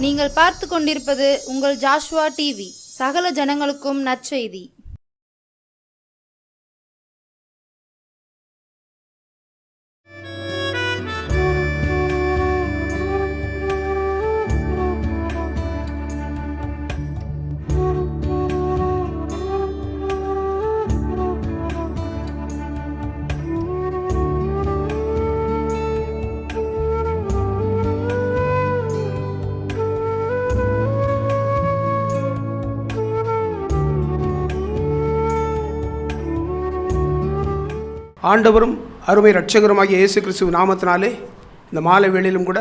நீங்கள் பார்த்து கொண்டிருப்பது உங்கள் ஜாஷ்வா டிவி. சகல ஜனங்களுக்கும் நற்செய்தி. ஆண்டவரும் அருமை இரட்சகருமாகிய இயேசு கிறிஸ்துவின் நாமத்தினாலே இந்த மாலை வேளையிலும் கூட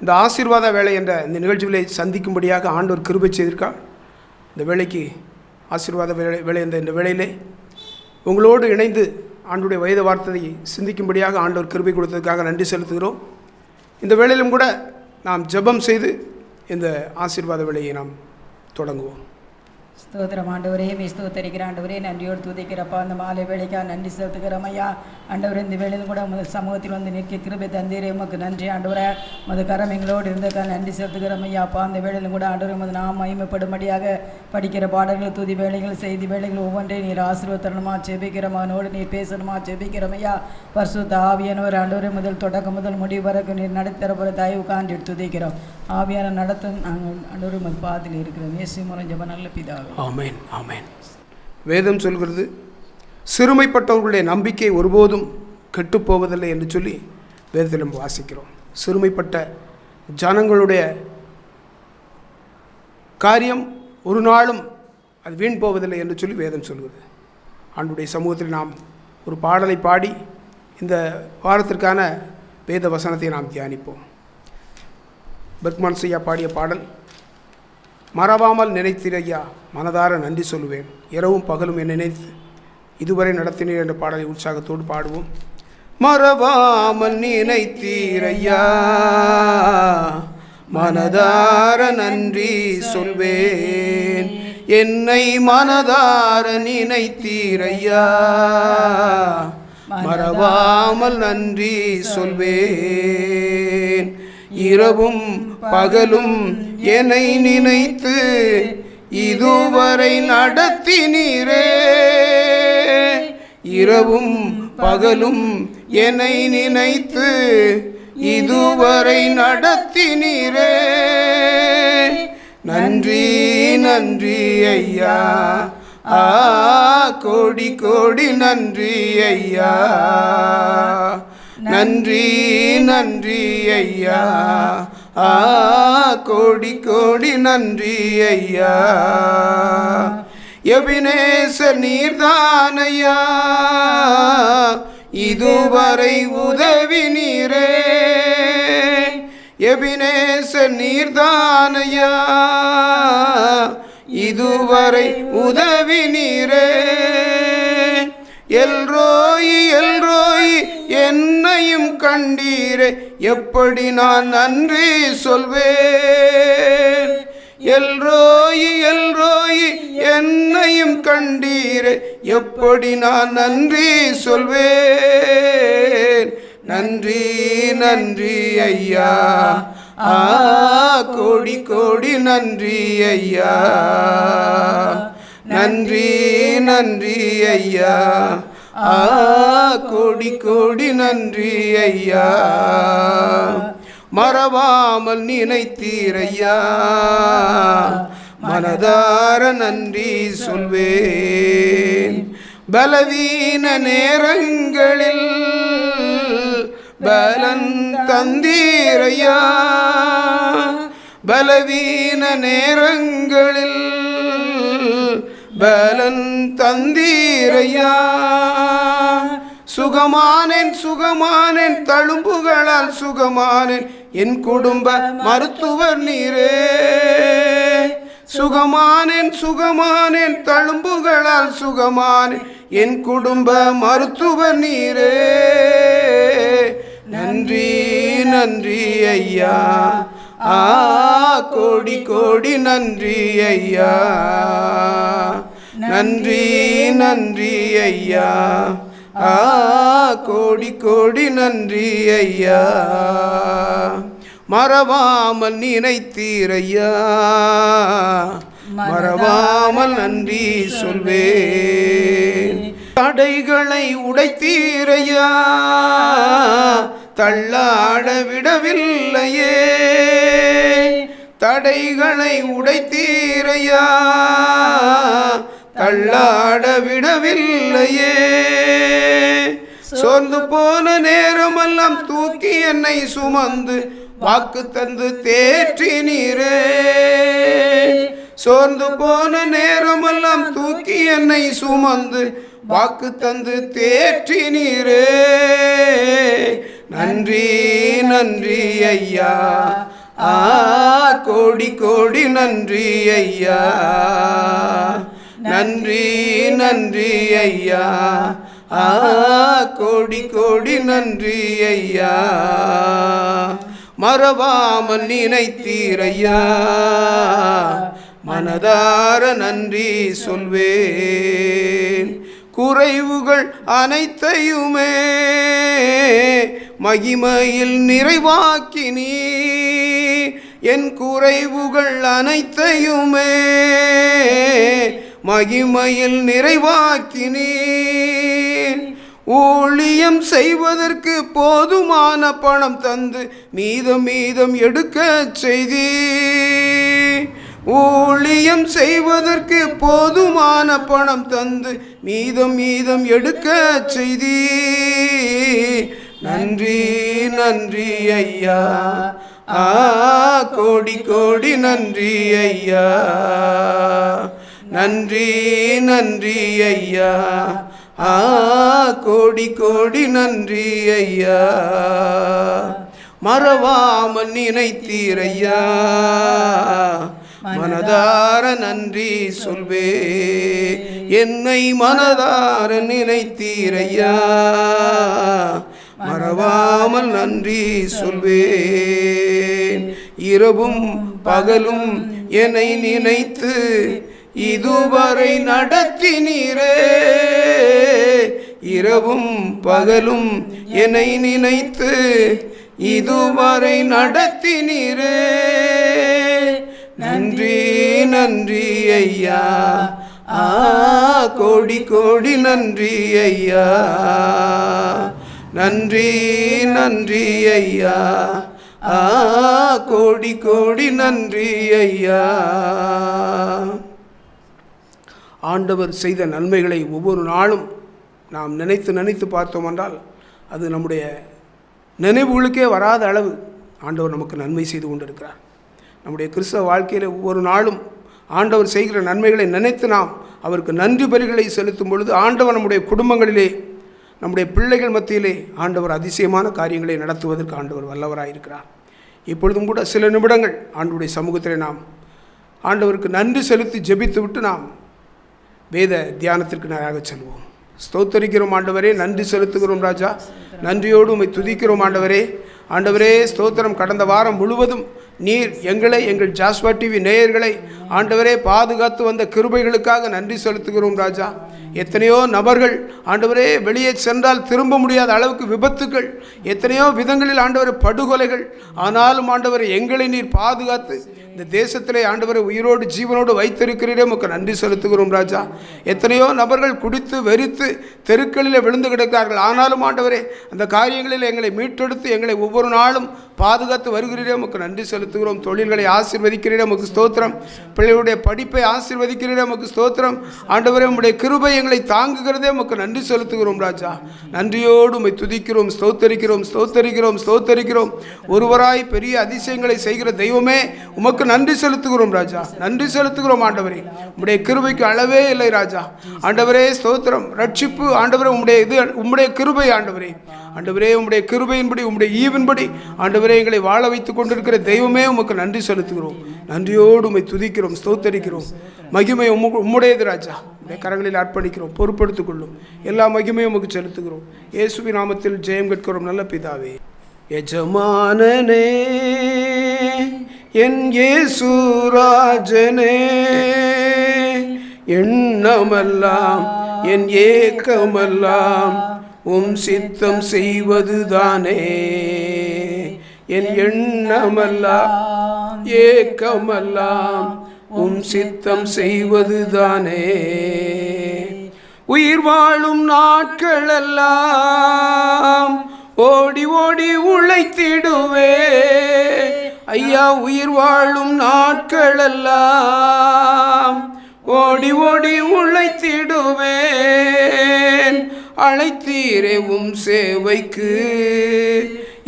இந்த ஆசீர்வாத வேலை என்ற இந்த நிகழ்ச்சிகளை சந்திக்கும்படியாக ஆண்டவர் கிருபை செய்திருக்கார். இந்த வேலைக்கு ஆசீர்வாத வேலை என்ற இந்த வேளையிலே உங்களோடு இணைந்து ஆண்டுடைய வேத வார்த்தையை சிந்திக்கும்படியாக ஆண்டவர் கிருபை கொடுத்ததுக்காக நன்றி செலுத்துகிறோம். இந்த வேளையிலும் கூட நாம் ஜெபம் செய்து இந்த ஆசீர்வாத வேலையை நாம் தொடங்குவோம். ஸ்தோத்திரம் ஆண்டவரே, ஸ்தோத்தரிக்கிற ஆண்டவரே, நன்றியோடு துதிக்கிறப்பா. அந்த மாலை வேலைக்காக நன்றி செலுத்துக்கிறோம் ஐயா. ஆண்டவரே, இந்த வேளையில் கூட உமது சமூகத்தில் வந்து நிற்க கிருபை தந்தீரே, உமக்கு நன்றி ஆண்டவரே. உமது கரம் எங்களோடு இருந்ததுக்காக நன்றி செலுத்துக்கிறோம் ஐயாப்பா. அந்த வேளையிலும் கூட ஆண்டவரே, உமது நாம் மகிமைப்படும்படியாக படிக்கிற பாடல்கள், துதி வேலைகள், செய்தி வேலைகள் ஒவ்வொன்றையும் நீர் ஆசீர்வதிக்கணுமா ஜெபிக்கிறோம். அவனோடு நீர் பேசணுமா ஜெபிக்கிறோம் ஐயா. பரிசுத்த ஆவியானவர் ஆண்டவரே, முதல் தொடக்கம் முதல் முடிவு வரைக்கும் நீர் நடத்தரப்புற தயவு காண்டி துதிக்கிறோம். ஆவியான நடத்தும் நாங்கள் ஆண்டவரே உமது பாதத்தில் இருக்கிறோம். இயேசு மூலம் ஜெபம் நல்ல பிதாவே. ஆமென், ஆமென். வேதம் சொல்கிறது, சிறுமைப்பட்டவர்களுடைய நம்பிக்கை ஒருபோதும் கெட்டுப்போவதில்லை என்று சொல்லி வேதத்தில் நம்ம வாசிக்கிறோம். சிறுமைப்பட்ட ஜனங்களுடைய காரியம் ஒரு நாளும் அது வீண் போவதில்லை என்று சொல்லி வேதம் சொல்கிறது. ஆண்டுடைய சமூகத்தில் நாம் ஒரு பாடலை பாடி இந்த வாரத்திற்கான வேத வசனத்தை நாம் தியானிப்போம். பெர்க்மான் ஐயா பாடிய பாடல், மறவாமல் நினைத்திரையா மனதார நன்றி சொல்லுவேன், இரவும் பகலும் என்னை நினைத்து இதுவரை நடத்தினீர் என்ற பாடலை உற்சாகத்தோடு பாடுவோம். மறவாமல் நினைத்தீரையா மனதார நன்றி சொல்வேன், என்னை மனதார நினைத்தீரையா மறவாமல் நன்றி சொல்வேன், இரவும் பகலும் என்னை நினைத்து இதுவரை நடத்தினீரே, இரவும் பகலும் என்னை நினைத்து இதுவரை நடத்தினீரே, நன்றி நன்றி ஐயா, கோடி கோடி நன்றி ஐயா, நன்றி நன்றி ஐயா, கோடி கோடி நன்றி ஐயா. எபினேசர் நீர்தானையா இதுவரை உதவி நீரே, எபினேசர் நீர்தானையா இதுவரை உதவி நீரே, எல்ரோயி எல்ரோயி என்னையும் கண்டீரே, எப்படி நான் நன்றி சொல்வேன், எல்ரோயி எல்ரோயி என்னையும் கண்டீரே, எப்படி நான் நன்றி சொல்வேன், நன்றி நன்றி ஐயா, கோடி கோடி நன்றி ஐயா, நன்றி நன்றி ஐயா, கோடி கோடி நன்றி ஐயா. மறவாமல் நினைத்தீரையா மனதார நன்றி சொல்வேன், பலவீன நேரங்களில் பலன் தந்தீரையா, பலவீன நேரங்களில் பலன் தந்தீரையா, சுகமானேன் சுகமானேன் தழும்புகளால் சுகமானேன், என் குடும்ப மருத்துவர் நீரே, சுகமானேன் சுகமானேன் தழும்புகளால் சுகமானேன், என் குடும்ப மருத்துவர் நீரே, நன்றி நன்றி ஐயா, கோடி கோடி நன்றி ஐயா, நன்றி நன்றி ஐயா, கோடி கோடி நன்றி ஐயா. மறவாமல் நினைத்தீரையா, மறவாமல் நன்றி சொல்வேன். தடைகளை உடைத்தீரையா, தள்ளாட விடவில்லையே. தடைகளை உடைத்தீரையா, தள்ளாட விடவில்லையே. சோர்ந்து போன நேரமெல்லாம் தூக்கி என்னை சுமந்து வாக்கு தந்து தேற்றினீரே. சோர்ந்து போன நேரமெல்லாம் தூக்கி என்னை சுமந்து வாக்கு தந்து தேற்றினீரே. நன்றி நன்றி ஐயா, கோடி கோடி நன்றி ஐயா. நன்றி நன்றி ஐயா, கோடி கோடி நன்றி ஐயா. மறவாமல் நினைத்தீரையா, மனதார நன்றி சொல்வேன். குறைவுகள் அனைத்தையுமே மகிமையில் நிறைவாக்கினீ. என் குறைவுகள் அனைத்தையுமே மகிமையில் நிறைவாக்கினீ. ஊழியம் செய்வதற்கு போதுமான பணம் தந்து மீதம் மீதம் எடுக்க செய்தி. ஊழியம் செய்வதற்கு போதுமான பணம் தந்து மீதம் மீதம் எடுக்க செய்தி. நன்றி நன்றி ஐயா, கோடி கோடி நன்றி ஐயா. நன்றி நன்றி ஐயா, கோடி கோடி நன்றி ஐயா. மறவாமல் நினைத்தீரையா, மனதார நன்றி சொல்வே. என்னை மனதார நினைத்தீரையா, மறவாமல் நன்றி சொல்வேன். இரவும் பகலும் என்னை நினைத்து இதுவரை நடத்தினீரே. இரவும் பகலும் என்னை நினைத்து இதுவரை நடத்தினீரே. நன்றி நன்றி ஐயா, கோடி கோடி நன்றி ஐயா. நன்றி நன்றி ஐயா, கோடி கோடி நன்றி ஐயா. ஆண்டவர் செய்த நன்மைகளை ஒவ்வொரு நாளும் நாம் நினைத்து நினைத்து பார்த்தோம் என்றால் அது நம்முடைய நினைவுகளுக்கே வராத அளவு ஆண்டவர் நமக்கு நன்மை செய்து கொண்டிருக்கிறார். நம்முடைய கிறிஸ்தவ வாழ்க்கையில் ஒவ்வொரு நாளும் ஆண்டவர் செய்கிற நன்மைகளை நினைத்து நாம் அவருக்கு நன்றி பலிகளை செலுத்தும் பொழுது ஆண்டவர் நம்முடைய குடும்பங்களிலே, நம்முடைய பிள்ளைகள் மத்தியிலே ஆண்டவர் அதிசயமான காரியங்களை நடத்துவதற்கு ஆண்டவர் வல்லவராயிருக்கிறார். இப்பொழுதும் கூட சில நிமிடங்கள் ஆண்டவருடைய சமூகத்திலே நாம் ஆண்டவருக்கு நன்றி செலுத்தி ஜெபித்து விட்டு நாம் வேத தியானத்திற்கு நேராக செல்வோம். ஸ்தோத்தரிக்கிறோம் ஆண்டவரே, நன்றி செலுத்துகிறோம் ராஜா. நன்றியோடு உம்மை துதிக்கிறோம் ஆண்டவரே. ஆண்டவரே ஸ்தோத்திரம். கடந்த வாரம் முழுவதும் நீர் எங்களை, எங்கள் ஜாஸ்வா டிவி நேயர்களை ஆண்டவரே பாதுகாத்து வந்த கிருபைகளுக்காக நன்றி செலுத்துகிறோம் ராஜா. எத்தனையோ நபர்கள் ஆண்டவரே வெளியே சென்றால் திரும்ப முடியாத அளவுக்கு விபத்துக்கள், எத்தனையோ விதங்களில் ஆண்டவரே படுகொலைகள். ஆனாலும் ஆண்டவரே எங்களை நீர் பாதுகாத்து இந்த தேசத்திலே ஆண்டவரை உயிரோடு ஜீவனோடு வைத்திருக்கிறீரே, உமக்கு நன்றி செலுத்துகிறோம் ராஜா. எத்தனையோ நபர்கள் குடித்து வெறித்து தெருக்களில் விழுந்து கிடக்கிறார்கள். ஆனாலும் ஆண்டவரே அந்த காரியங்களில் எங்களை மீட்டெடுத்து எங்களை ஒவ்வொரு நாளும் பாதுகாத்து வருகிறீரே, உமக்கு நன்றி செலுத்துகிறோம். தொழில்களை ஆசீர்வதிக்கிறீரே, உமக்கு ஸ்தோத்திரம். பிள்ளைகளுடைய படிப்பை ஆசீர்வதிக்கிறீரே, உமக்கு ஸ்தோத்திரம். ஆண்டவரே உம்முடைய கிருபை எங்களை தாங்குகிறதே, உமக்கு நன்றி செலுத்துகிறோம் ராஜா. நன்றியோடு உம்மை துதிக்கிறோம், ஸ்தோத்தரிக்கிறோம், ஸ்தோத்தரிக்கிறோம், ஸ்தோத்தரிக்கிறோம். ஒருவராய் பெரிய அதிசயங்களை செய்கிற தெய்வமே உமக்கு நன்றி செலுத்துகிறோம் ராஜா. நன்றி செலுத்துகிறோம் ஆண்டவரே. உம்முடைய கிருபைக்கு அளவே இல்லை ராஜா. ஆண்டவரே ஸ்தோத்திரம். ரட்சிப்பு ஆண்டவரே உம்முடைய கிருபை ஆண்டவரே. ஆண்டவரே உம்முடைய கிருபையின்படி, உம்முடைய ஈவின்படி ஆண்டவரே எங்களை வாழ வைத்துக் கொண்டிருக்கிற தெய்வமே உமக்கு நன்றி செலுத்துகிறோம். நன்றியோடு உம்மை துதிக்கிறோம், ஸ்தோத்தரிக்கிறோம். மகிமை உம்முடையது ராஜா. உம்முடைய கரங்களில் அர்ப்பணிக்கிறோம், பொறுப்படுத்திக் கொள்ளும். எல்லா மகிமையும் உமக்கு செலுத்துகிறோம். இயேசுவின் நாமத்தில் ஜெயம் கேட்கிறோம் நல்ல பிதாவே. எஜமானனே என் இயேசு ராஜனே, எண்ணமெல்லாம் என் ஏக்கமெல்லாம் உம் சித்தம் செய்வதுதானே. என் எண்ணமெல்லாம் ஏக்கமெல்லாம் உம் சித்தம் செய்வதுதானே. உயிர் வாழும் நாட்களெல்லாம் ஓடி ஓடி உழைத்திடுவே ஐயா. உயிர் வாழும் நாட்களெல்லாம் ஓடி ஓடி உழைத்திடுவேன். அழைத்தீரே உம் சேவைக்கு,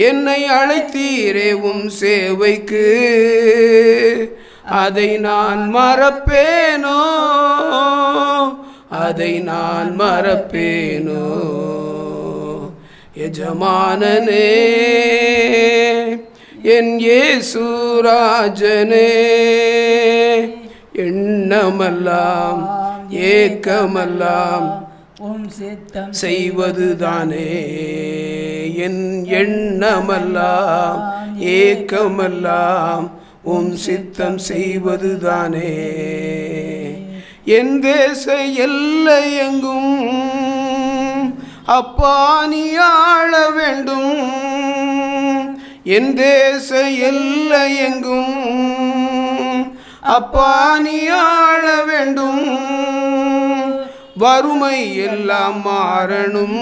என்னை அழைத்தீரே உம் சேவைக்கு. அதை நான் மறப்பேனோ, அதை நான் மறப்பேனோ. எஜமானனே என் இயேசு ராஜனே, எண்ணமெல்லாம் ஏக்கமெல்லாம் உம் சித்தம் செய்வதுதானே. என் எண்ணமெல்லாம் ஏக்கமெல்லாம் உம் சித்தம் செய்வதுதானே. என் தேச எல்லை எங்கும் அப்பா நீ ஆள வேண்டும். என் தேச எல்லை எங்கும் அப்பா நீ ஆள வேண்டும். வறுமை எல்லாம் மாறணும்,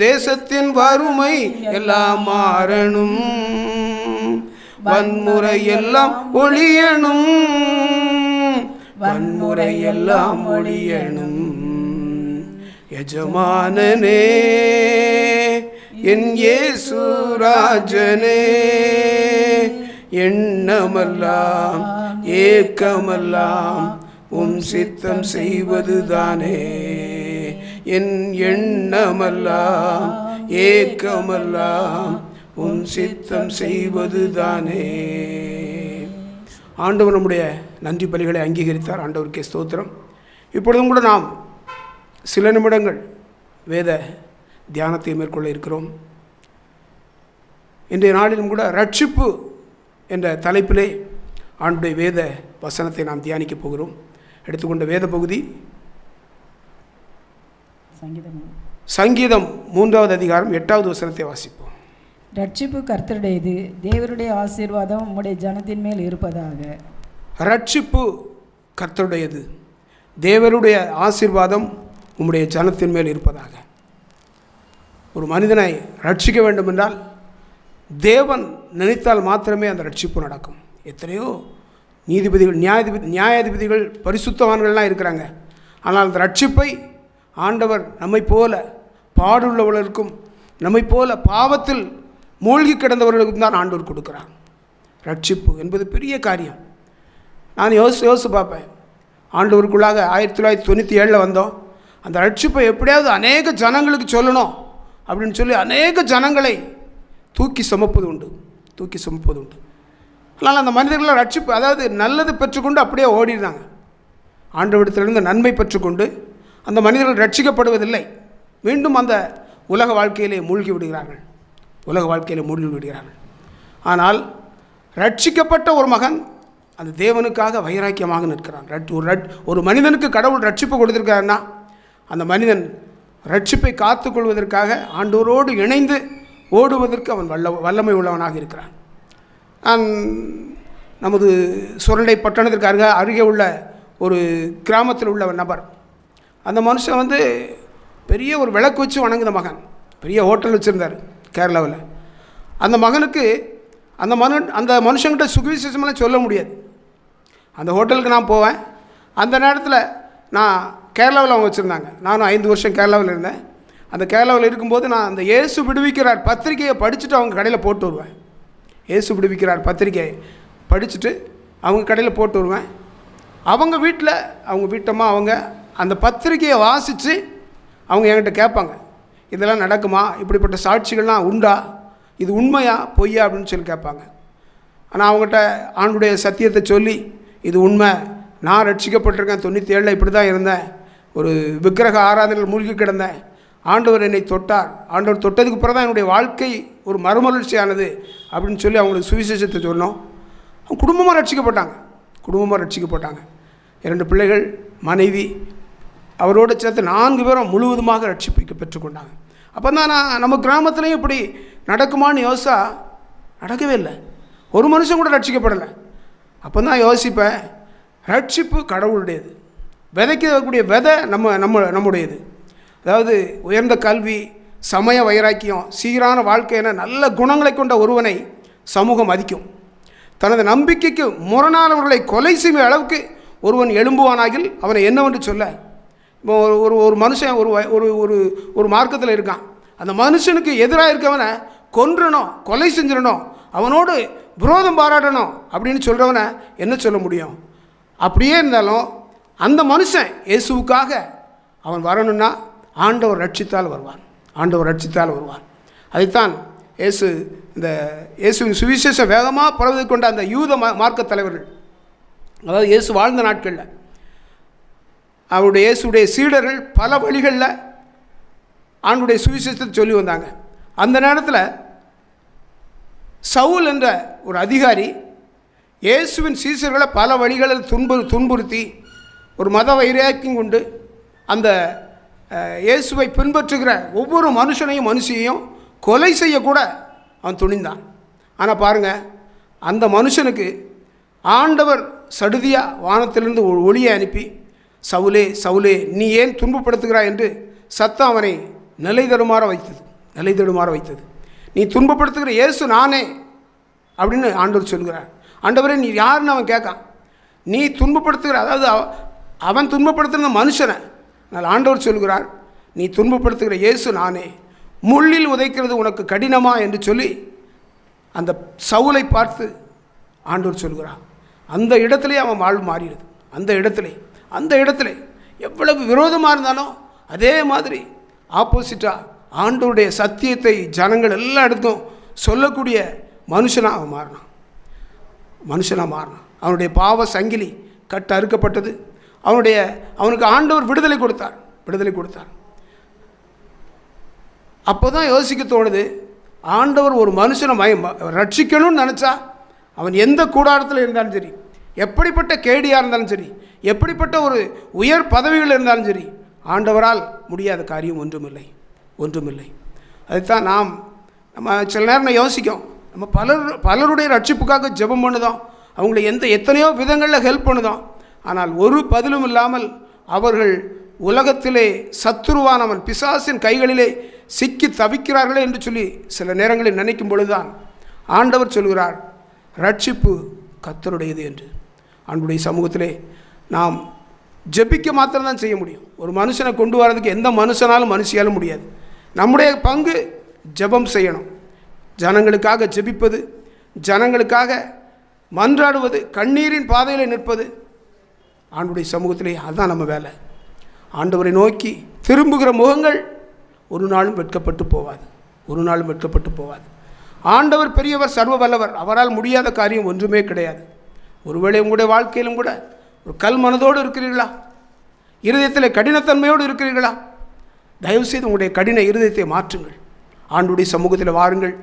தேசத்தின் வறுமை எல்லாம் மாறணும். வன்முறை எல்லாம் ஒழியணும், வன்முறை எல்லாம் ஒழியணும். எஜமானனே என் இயேசு ராஜனே, எண்ணமெல்லாம் ஏக்கமெல்லாம் உம் சித்தம் செய்வதுதானே. என் எண்ணமெல்லாம் ஏக்கமெல்லாம் உம் சித்தம் செய்வதுதானே. ஆண்டவர் நம்முடைய நன்றி பலிகளை அங்கீகரித்தார். ஆண்டவருக்கே ஸ்தோத்திரம். இப்பொழுதும் கூட நாம் சில நிமிடங்கள் வேத தியானத்தை மேற்கொள்ள இருக்கிறோம். இன்றைய நாளிலும் கூட ரட்சிப்பு என்ற தலைப்பிலே ஆண்டுடைய வேத வசனத்தை நாம் தியானிக்கப் போகிறோம். எடுத்துக்கொண்ட வேத பகுதி சங்கீதம் 3வது அதிகாரம் 8வது வசனத்தை வாசிப்போம். ரட்சிப்பு கர்த்தருடையது, தேவருடைய ஆசீர்வாதம் உம்முடைய ஜனத்தின் மேல் இருப்பதாக. ரட்சிப்பு கர்த்தருடையது, தேவருடைய ஆசீர்வாதம் உம்முடைய ஜனத்தின் மேல் இருப்பதாக. ஒரு மனிதனை ரட்சிக்க வேண்டும் என்றால் தேவன் நினைத்தால் மாத்திரமே அந்த ரட்சிப்பு நடக்கும். எத்தனையோ நீதிபதிகள், நியாயாதிபதிகள், பரிசுத்தவான்கள்லாம் இருக்கிறாங்க. ஆனால் அந்த ரட்சிப்பை ஆண்டவர் நம்மை போல பாடுள்ளவர்களுக்கும் நம்மை போல பாவத்தில் மூழ்கி கிடந்தவர்களுக்கும் தான் ஆண்டவர் கொடுக்கிறார். ரட்சிப்பு என்பது பெரிய காரியம். நான் யோசித்து பார்ப்பேன். ஆண்டவருக்குள்ளாக 1997 வந்தோம். அந்த ரட்சிப்பை எப்படியாவது அநேக ஜனங்களுக்கு சொல்லணும் அப்படின்னு சொல்லி அநேக ஜனங்களை தூக்கி சுமப்பது உண்டு. அதனால் அந்த மனிதர்களை ரட்சிப்பு, அதாவது நல்லது பெற்றுக்கொண்டு அப்படியே ஓடிடுறாங்க. ஆண்டவரிடத்திலிருந்து நன்மை பெற்றுக்கொண்டு அந்த மனிதர்கள் ரட்சிக்கப்படுவதில்லை. மீண்டும் அந்த உலக வாழ்க்கையிலே மூழ்கி விடுகிறார்கள். ஆனால் ரட்சிக்கப்பட்ட ஒரு மகன் அந்த தேவனுக்காக வைராக்கியமாக நிற்கிறான். ஒரு மனிதனுக்கு கடவுள் ரட்சிப்பு கொடுத்திருக்காருன்னா அந்த மனிதன் ரட்சிப்பை காத்துக்கொள்வதற்காக ஆண்டவரோடு இணைந்து ஓடுவதற்கு அவன் வல்லமை உள்ளவனாக இருக்கிறான். நான் நமது சுரண்டை பட்டணத்திற்கு அருகே உள்ள ஒரு கிராமத்தில் உள்ள நபர். அந்த மனுஷன் பெரிய ஒரு விளக்கு வச்சு வணங்குத மகன், பெரிய ஹோட்டல் வச்சுருந்தார் கேரளாவில். அந்த மகனுக்கு அந்த மனுஷங்கிட்ட சுவிசேஷமெல்லாம் சொல்ல முடியாது. அந்த ஹோட்டலுக்கு நான் போவேன். அந்த நேரத்தில் நான் கேரளாவில் அவங்க வச்சுருந்தாங்க. நானும் 5 வருஷம் கேரளாவில் இருந்தேன். அந்த கேரளாவில் இருக்கும்போது நான் அந்த இயேசு விடுவிக்கிறார் பத்திரிக்கையை படிச்சுட்டு அவங்க கடையில் போட்டு வருவேன். இயேசு விடுவிக்கிறார் பத்திரிக்கையை படிச்சுட்டு அவங்க கடையில் போட்டு வருவேன். அவங்க வீட்டம்மா அவங்க அந்த பத்திரிக்கையை வாசித்து அவங்க என்கிட்ட கேட்பாங்க, இதெல்லாம் நடக்குமா, இப்படிப்பட்ட சாட்சிகள்லாம் உண்டா, இது உண்மையா பொய்யா அப்படின்னு சொல்லி கேட்பாங்க. ஆனால் அவங்ககிட்ட ஆண்டுடைய சத்தியத்தை சொல்லி, இது உண்மை, நான் ரட்சிக்கப்பட்டிருக்கேன், 97 இப்படி தான் இருந்தேன், ஒரு விக்கிரக ஆராதனையில் மூழ்கி கிடந்தேன், ஆண்டவர் என்னை தொட்டார், ஆண்டவர் தொட்டதுக்கு பிறகு தான் என்னுடைய வாழ்க்கை ஒரு மறுமலர்ச்சியானது அப்படின்னு சொல்லி அவங்களுக்கு சுவிசேஷத்தை சொன்னோம். அவங்க குடும்பமாக ரட்சிக்கப்பட்டாங்க. 2 பிள்ளைகள், மனைவி, அவரோடு சேர்த்து 4 பேரும் முழுவதுமாக ரட்சிப்பிக்க பெற்றுக்கொண்டாங்க. அப்போ தான் நம்ம கிராமத்துலேயும் இப்படி நடக்குமான்னு யோசிச்சா நடக்கவே இல்லை. ஒரு மனுஷன் கூட ரட்சிக்கப்படலை. அப்போ தான் யோசிப்பேன், ரட்சிப்பு கடவுளுடையது, விதைக்கக்கூடிய விதை நம்முடையது. அதாவது உயர்ந்த கல்வி, சமய வைராக்கியம், சீரான வாழ்க்கை என நல்ல குணங்களை கொண்ட ஒருவனை சமூகம் மதிக்கும். தனது நம்பிக்கைக்கு முரணானவர்களை கொலை செய்யும் அளவுக்கு ஒருவன் எழும்புவானாகில் அவனை என்னவென்று சொல்ல? இப்போ ஒரு மனுஷன் ஒரு மார்க்கத்தில் இருக்கான். அந்த மனுஷனுக்கு எதிராக இருக்கவனை கொன்றணும், கொலை செஞ்சிடணும், அவனோடு விரோதம் பாராட்டணும் அப்படின்னு சொல்கிறவனை என்ன சொல்ல முடியும்? அப்படியே இருந்தாலும் அந்த மனுஷன் இயேசுவுக்காக அவன் வரணும்னா ஆண்டவர் ரட்சித்தால் வருவான், ஆண்டவர் ரட்சித்தால் வருவான். அதைத்தான் இயேசுவின் சுவிசேஷம் வேகமாக பரவது கொண்ட அந்த யூத மார்க்க தலைவர்கள், அதாவது இயேசு வாழ்ந்த நாட்களில் அவருடைய இயேசுடைய சீடர்கள் பல வழிகளில் ஆண்டுடைய சுவிசேஷத்தை சொல்லி வந்தாங்க. அந்த நேரத்தில் சவுல் என்ற ஒரு அதிகாரி இயேசுவின் சீசர்களை பல வழிகளில் துன்புறுத்தி ஒரு மத வைராக்கியம் கொண்டு அந்த இயேசுவை பின்பற்றுகிற ஒவ்வொரு மனுஷனையும் கொலை செய்யக்கூட அவன் துணிந்தான். ஆனால் பாருங்கள், அந்த மனுஷனுக்கு ஆண்டவர் சடுதியாக வானத்திலிருந்து ஒரு ஒளியை அனுப்பி, சவுலே சவுலே நீ ஏன் துன்பப்படுத்துகிறாய் என்று சத்தம் அவனை நிலை தடுமாற வைத்தது. நீ துன்பப்படுத்துகிற இயேசு நானே அப்படின்னு ஆண்டவர் சொல்கிறார். ஆண்டவரே நீ யாருன்னு அவன் கேட்கான். நீ துன்பப்படுத்துகிற, அதாவது அவன் துன்பப்படுத்துகிற மனுஷனை ஆண்டவர் சொல்கிறார், நீ துன்பப்படுத்துகிற இயேசு நானே, முள்ளில் உதைக்கிறது உனக்கு கடினமா என்று சொல்லி அந்த சவுலை பார்த்து ஆண்டவர் சொல்கிறார். அந்த இடத்துல அவன் வாழ்வு மாறிடுது. அந்த இடத்துல எவ்வளவு விரோதமாக இருந்தாலும் அதே மாதிரி ஆப்போசிட்டாக ஆண்டவருடைய சத்தியத்தை ஜனங்கள் எல்லா இடத்துக்கும் சொல்லக்கூடிய மனுஷனாக அவன் மாறினான். அவனுடைய பாவ சங்கிலி கட்டு அறுக்கப்பட்டது. அவனுக்கு ஆண்டவர் விடுதலை கொடுத்தார். அப்போ தான் யோசிக்க தோணுது, ஆண்டவர் ஒரு மனுஷனை ரட்சிக்கணும்னு நினச்சா அவன் எந்த கூடாரத்தில் இருந்தாலும் சரி, எப்படிப்பட்ட கேடியாக இருந்தாலும் சரி, எப்படிப்பட்ட ஒரு உயர் பதவிகள் இருந்தாலும் சரி, ஆண்டவரால் முடியாத காரியம் ஒன்றுமில்லை. அதைத்தான் நம்ம சில நேரம் யோசிக்கும், நம்ம பலருடைய ரட்சிப்புக்காக ஜெபம் பண்ணுதோம், அவங்களை எத்தனையோ விதங்களில் ஹெல்ப் பண்ணுதோம். ஆனால் ஒரு பதிலும் இல்லாமல் அவர்கள் உலகத்திலே சத்துருவானவன் பிசாசின் கைகளிலே சிக்கி தவிக்கிறார்களே என்று சொல்லி சில நேரங்களில் நினைக்கும் பொழுதுதான் ஆண்டவர் சொல்கிறார், ரட்சிப்பு கர்த்தருடையது என்று. அன்புடைய சமூகத்திலே நாம் ஜெபிக்க மாத்திரம்தான் செய்ய முடியும். ஒரு மனுஷனை கொண்டு வரதுக்கு எந்த மனுஷியாலும் முடியாது. நம்முடைய பங்கு ஜெபம் செய்யணும், ஜனங்களுக்காக ஜெபிப்பது, ஜனங்களுக்காக மன்றாடுவது, கண்ணீரின் பாதையில் நிற்பது. ஆண்டவருடைய சமூகத்திலே அதுதான் நம்ம வேலை. ஆண்டவரை நோக்கி திரும்புகிற முகங்கள் ஒரு நாளும் வெட்கப்பட்டு போவாது. ஆண்டவர் பெரியவர், சர்வ வல்லவர், அவரால் முடியாத காரியம் ஒன்றுமே கிடையாது. ஒருவேளை உங்களுடைய வாழ்க்கையிலும் கூட ஒரு கல் மனதோடு இருக்கிறீர்களா? இருதயத்தில் கடினத்தன்மையோடு இருக்கிறீர்களா? தயவுசெய்து உங்களுடைய கடின இருதயத்தை மாற்றுங்கள். ஆண்டவருடைய சமூகத்தில் வாருங்கள்.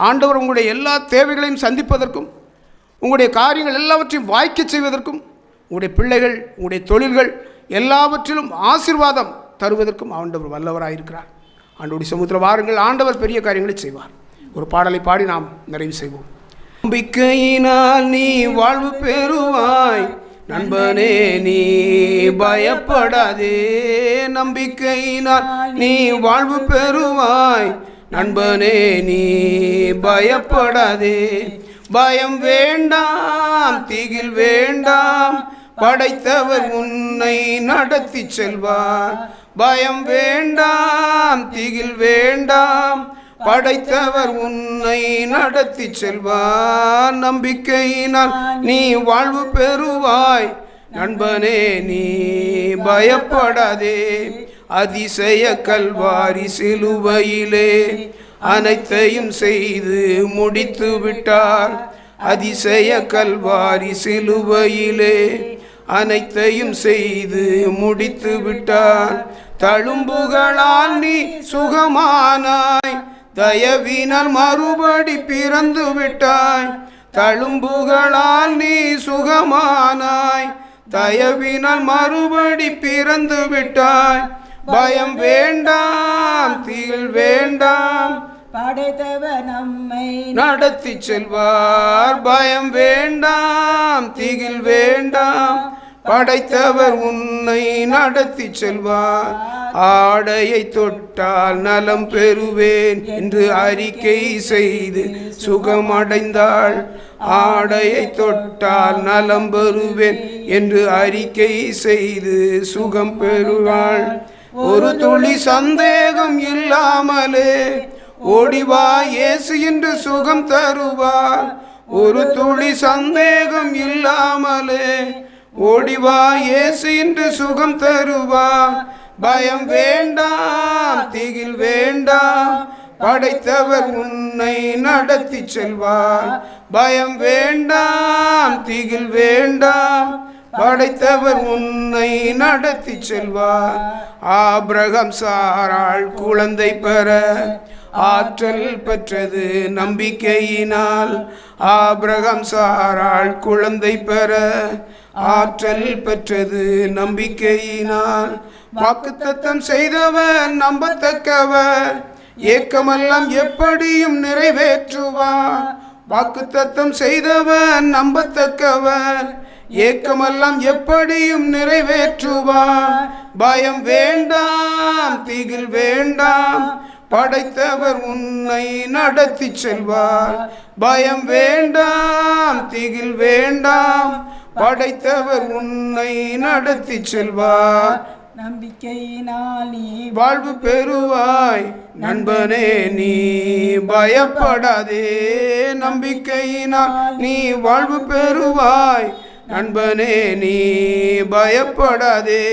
ஆண்டவர் உங்களுடைய எல்லா தேவைகளையும் சந்திப்பதற்கும், உங்களுடைய காரியங்கள் எல்லாவற்றையும் வாய்க்க செய்வதற்கும், உங்களுடைய பிள்ளைகள், உங்களுடைய தொழில்கள் எல்லாவற்றிலும் ஆசீர்வாதம் தருவதற்கும் ஆண்டவர் வல்லவராயிருக்கிறார். ஆண்டவருடைய சமூகத்தில் வாருங்கள். ஆண்டவர் பெரிய காரியங்களை செய்வார். ஒரு பாடலை பாடி நாம் நிறைவு செய்வோம். நம்பிக்கையினால் நீ வாழ்வு பெறுவாய், நண்பனே நீ பயப்படாதே. நம்பிக்கையினால் நீ வாழ்வு பெறுவாய், நண்பனே நீ பயப்படாதே. பயம் வேண்டாம், திகில் வேண்டாம், படைத்தவர் உன்னை நடத்தி செல்வார். பயம் வேண்டாம், திகில் வேண்டாம், படைத்தவர் உன்னை நடத்தி செல்வார். நம்பிக்கையினால் நீ வாழ்வு பெறுவாய், நண்பனே நீ பயப்படாதே. அதிசய கல்வாரி சிலுவையிலே அனைத்தையும் செய்து முடித்து விட்டார். அதிசய கல்வாரி சிலுவையிலே அனைத்தையும் செய்து முடித்து விட்டார். தழும்புகளால் நீ சுகமானாய், தயவினால் மறுபடி பிறந்து விட்டாய். தழும்புகளால் நீ சுகமானாய், தயவினால் மறுபடி பிறந்து விட்டாய். பயம் வேண்டாம், திகில் வேண்டாம், படைத்தவர் நம்மை நடத்தி செல்வார். பயம் வேண்டாம், திகில் வேண்டாம், படைத்தவர் உன்னை நடத்தி செல்வார். ஆடையை தொட்டால் நலம் பெறுவேன் என்று அறிக்கை செய்து சுகமடைந்தாள். ஆடையை தொட்டால் நலம் பெறுவேன் என்று அறிக்கை செய்து சுகம் பெறுவாள். ஒரு துளி சந்தேகம் இல்லாமலே ஓடிவா இயேசு என்று சுகம் தருவார். ஒரு துளி சந்தேகம் இல்லாமலே ஓடிவா இயேசு என்று சுகம் தருவார். பயம் வேண்டாம், திகில் வேண்டாம், படைத்தவர் உன்னை நடத்தி செல்வார். பயம் வேண்டாம், திகில் வேண்டாம், படைத்தவர் உன்னை நடத்தி செல்வார். ஆபிரகாம் சாராள் குழந்தை பெற ஆற்றல் பெற்றது நம்பிக்கையினால். ஆபிரகாம் சாராள் குழந்தை பெற ஆற்றல் பெற்றது நம்பிக்கையினால். வாக்குத்தத்தம் செய்தவர் நம்பத்தக்கவர், ஏக்கமெல்லாம் எப்படியும் நிறைவேற்றுவார். வாக்குத்தத்தம் செய்தவர் நம்பத்தக்கவர், ஏக்கமெல்லாம் எப்படியும் நிறைவேற்றுவார். பயம் வேண்டாம், திகில் வேண்டாம், படைத்தவர் உன்னை நடத்தி செல்வார். பயம் வேண்டாம், திகில் வேண்டாம், படைத்தவர் உன்னை நடத்தி செல்வார். நம்பிக்கையினால் நீ வாழ்வு பெறுவாய் நண்பனே, நீ பயப்படாதே. நம்பிக்கையினால் நீ வாழ்வு பெறுவாய் நண்பனே, நீ பயப்படாதே.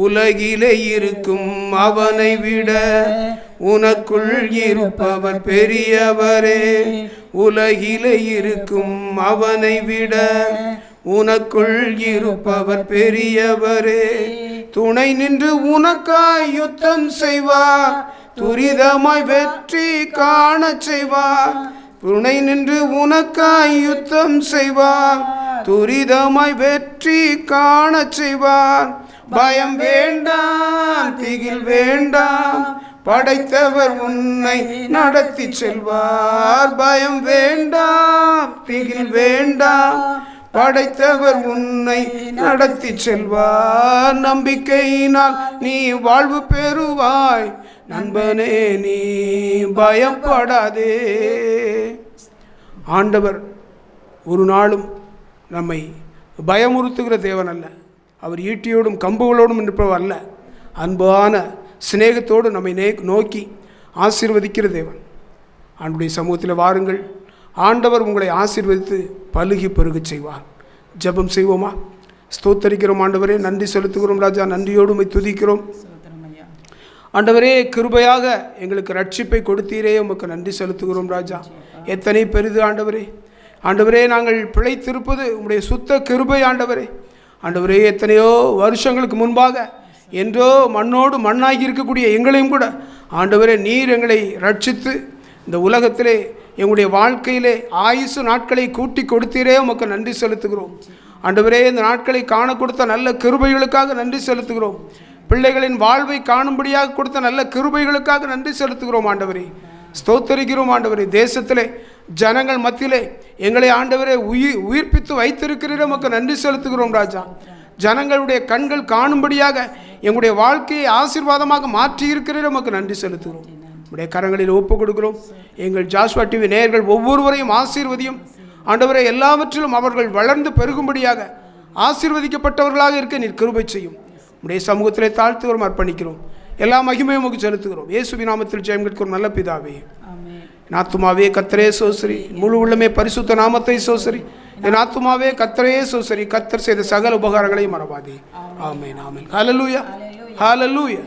உலகிலே இருக்கும் அவனை விட உனக்குள் இருப்பவர் பெரியவரே. உலகிலே இருக்கும் அவனை விட உனக்குள் இருப்பவர் பெரியவரே. துணை நின்று உனக்காய் யுத்தம் செய்வார், துரிதமாய் வெற்றி காணச் செய்வார். துணை நின்று உனக்காய் யுத்தம் செய்வார், துரிதமாய் வெற்றி காணச் செய்வார். பயம் வேண்டாம், திகில் வேண்டாம், படைத்தவர் உன்னை நடத்தி செல்வார். பயம் வேண்டாம், திகில் வேண்டாம், படைத்தவர் உன்னை நடத்தி செல்வார். நம்பிக்கையினால் நீ வாழ்வு பெறுவாய் நண்பனே, நீ பயப்படாதே. ஆண்டவர் ஒரு நாளும் நம்மை பயமுறுத்துகிற தேவன் அல்ல. அவர் ஈட்டியோடும் கம்புகளோடும் இருப்பவர் அல்ல. அன்பான சிநேகத்தோடு நம்மை நோக்கி ஆசீர்வதிக்கிற தேவன். ஆண்டுடைய சமூகத்தில் வாருங்கள். ஆண்டவர் உங்களை ஆசீர்வதித்து பலுகி பெருகச் செய்வார். ஜெபம் செய்வோமா? ஸ்தோத்தரிக்கிறோம் ஆண்டவரே, நன்றி செலுத்துகிறோம் ராஜா. நன்றியோடு உம்மை துதிக்கிறோம் ஆண்டவரே. கிருபையாக எங்களுக்கு ரட்சிப்பை கொடுத்தீரே, உமக்கு நன்றி செலுத்துகிறோம் ராஜா. எத்தனை பெரிது ஆண்டவரே. ஆண்டவரே, நாங்கள் பிழைத்திருப்பது உம்முடைய சுத்த கிருபை ஆண்டவரே. ஆண்டவரே, எத்தனையோ வருஷங்களுக்கு முன்பாக என்றோ மண்ணோடு மண்ணாகி இருக்கக்கூடிய எங்களையும் கூட ஆண்டவரே நீர் எங்களை ரட்சித்து இந்த உலகத்திலே எங்களுடைய வாழ்க்கையிலே ஆயுசு நாட்களை கூட்டி கொடுத்தீரே, உமக்கு நன்றி செலுத்துகிறோம் ஆண்டவரே. இந்த நாட்களை காண கொடுத்த நல்ல கிருபைகளுக்காக நன்றி செலுத்துகிறோம். பிள்ளைகளின் வாழ்வை காணும்படியாக கொடுத்த நல்ல கிருபைகளுக்காக நன்றி செலுத்துகிறோம் ஆண்டவரே. ஸ்தோத்தரிக்கிறோம் ஆண்டவரே. தேசத்திலே ஜனங்கள் மத்தியிலே எங்களை ஆண்டவரே உயிர்ப்பித்து வைத்திருக்கிறீர், உமக்கு நன்றி செலுத்துகிறோம் ராஜா. ஜனங்களுடைய கண்கள் காணும்படியாக எங்களுடைய வாழ்க்கையை ஆசீர்வாதமாக மாற்றி இருக்கிறீர், உமக்கு நன்றி செலுத்துகிறோம். உடைய கரங்களில் ஒப்பு கொடுக்கிறோம். எங்கள் ஜாஸ்வா டிவி நேயர்கள் ஒவ்வொருவரையும் ஆசீர்வதியும் ஆண்டவரே. எல்லாவற்றிலும் அவர்கள் வளர்ந்து பெருகும்படியாக ஆசீர்வதிக்கப்பட்டவர்களாக இருக்க நீர் கிருபை செய்யும். உடைய சமூகத்திலே தாழ்த்துகிறோம், அர்ப்பணிக்கிறோம். எல்லா மகிமையும் உமக்கு செலுத்துகிறோம். இயேசுவின் நாமத்தில் ஜெயம் கேட்கிறோம் நல்ல பிதாவே. என் ஆத்துமாவே கர்த்தரே சோசரி, முழு உள்ளமே பரிசுத்த நாமத்தை சோசரி. என் ஆத்துமாவே கர்த்தரே சோசரி, கர்த்தர் செய்த சகல உபகாரங்களையும் மறவாதே. ஆமென், ஆமென். ஹல்லேலூயா, ஹல்லேலூயா.